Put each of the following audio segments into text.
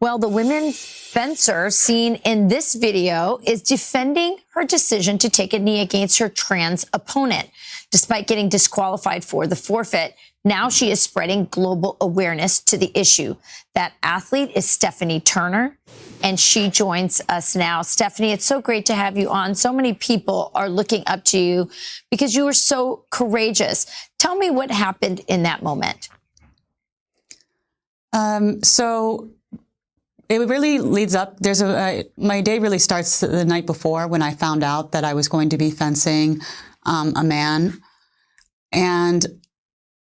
Well, the women's fencer seen in this video is defending her decision to take a knee against her trans opponent. Despite getting disqualified for the forfeit, now she is spreading global awareness to the issue. That athlete is Stephanie Turner, and she joins us now. Stephanie, it's so great to have you on. So many people are looking up to you because you were so courageous. Tell me what happened in that moment. So it really leads up. My day really starts the night before when I found out that I was going to be fencing a man. And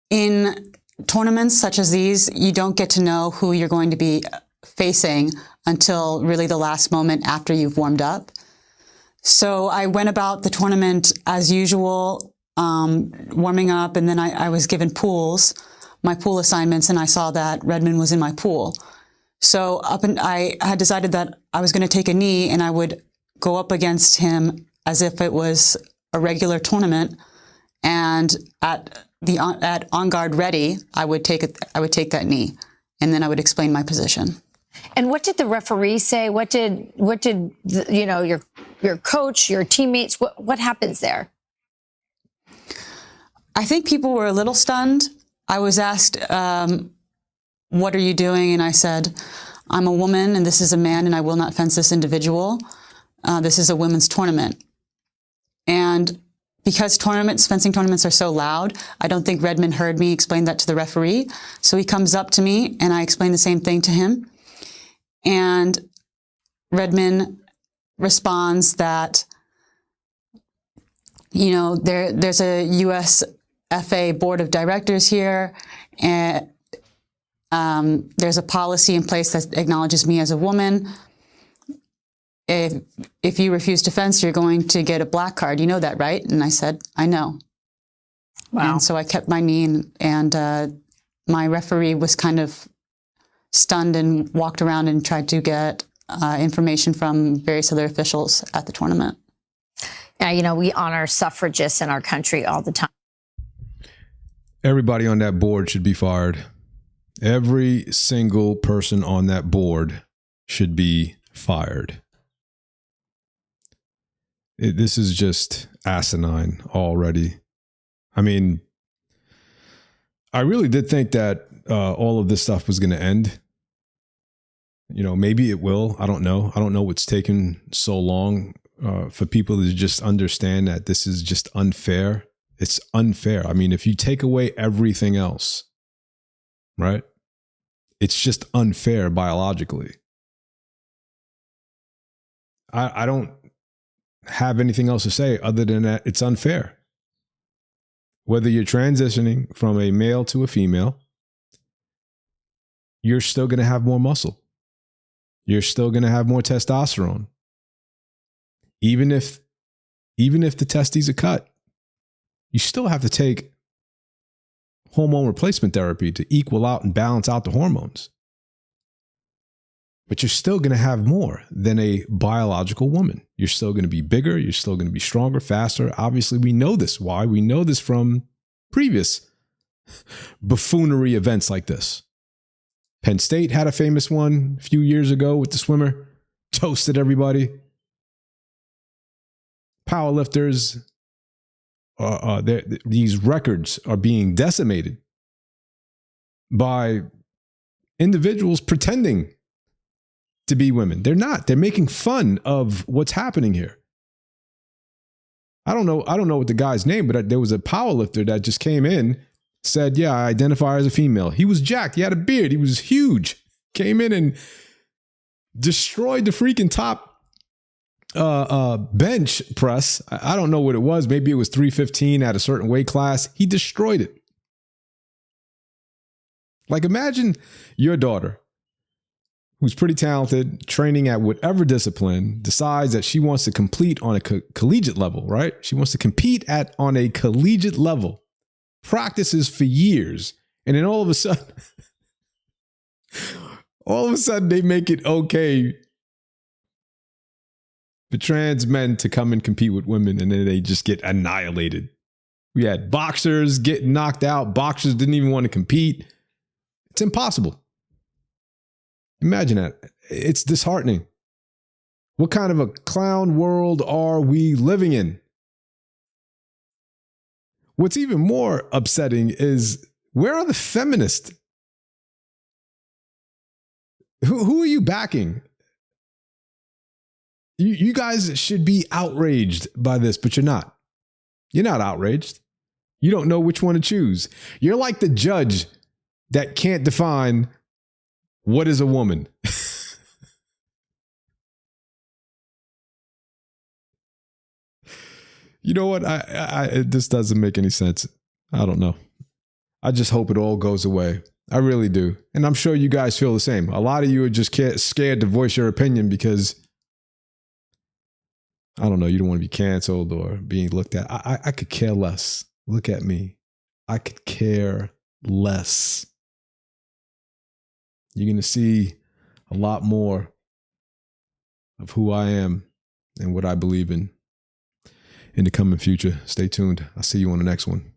in tournaments such as these, you don't get to know who you're going to be facing until really the last moment after you've warmed up. So I went about the tournament as usual, warming up, and then I was given my pool assignments, and I saw that Redmond was in my pool. So I had decided that I was going to take a knee and I would go up against him as if it was a regular tournament. And at on guard ready, I would take that knee, and then I would explain my position. And what did the referee say? What did your coach, your teammates? What happens there? I think people were a little stunned. I was asked, what are you doing? And I said, I'm a woman and this is a man and I will not fence this individual. This is a women's tournament. And because fencing tournaments are so loud, I don't think Redmond heard me explain that to the referee. So he comes up to me and I explain the same thing to him. And Redmond responds that, there's a USFA board of directors here, and there's a policy in place that acknowledges me as a woman. If you refuse to fence, you're going to get a black card. You know that, right? And I said, I know. Wow. And so I kept my knee, and my referee was kind of stunned and walked around and tried to get information from various other officials at the tournament. Yeah, we honor suffragists in our country all the time. Everybody on that board should be fired. Every single person on that board should be fired. This is just asinine already. I mean, I really did think that all of this stuff was going to end. Maybe it will. I don't know. I don't know what's taken so long for people to just understand that this is just unfair. It's unfair. I mean, if you take away everything else, right? It's just unfair biologically. I don't have anything else to say other than that it's unfair. Whether you're transitioning from a male to a female, you're still going to have more muscle. You're still going to have more testosterone. Even if the testes are cut, you still have to take hormone replacement therapy to equal out and balance out the hormones. But you're still going to have more than a biological woman. You're still going to be bigger. You're still going to be stronger, faster. Obviously, we know this. Why? We know this from previous buffoonery events like this. Penn State had a famous one a few years ago with the swimmer. Toasted everybody. Powerlifters. These records are being decimated by individuals pretending to be women. They're not. They're making fun of what's happening here. I don't know what the guy's name, but there was a powerlifter that just came in, said, yeah, I identify as a female. He was jacked. He had a beard. He was huge. Came in and destroyed the freaking top bench press. I don't know what it was. Maybe it was 315 at a certain weight class. He destroyed it. Like, imagine your daughter, who's pretty talented, training at whatever discipline, decides that she wants to compete on a collegiate level, right? She wants to compete on a collegiate level, practices for years, and then all of a sudden they make it okay for trans men to come and compete with women, and then they just get annihilated. We had boxers getting knocked out. Boxers didn't even want to compete. It's impossible. Imagine that. It's disheartening. What kind of a clown world are we living in? What's even more upsetting is, where are the feminists? Who are you backing? You guys should be outraged by this, but you're not. You're not outraged. You don't know which one to choose. You're like the judge that can't define what is a woman. You know what? This doesn't make any sense. I don't know. I just hope it all goes away. I really do. And I'm sure you guys feel the same. A lot of you are just scared to voice your opinion because, I don't know, you don't want to be canceled or being looked at. I could care less. Look at me. I could care less. You're going to see a lot more of who I am and what I believe in the coming future. Stay tuned. I'll see you on the next one.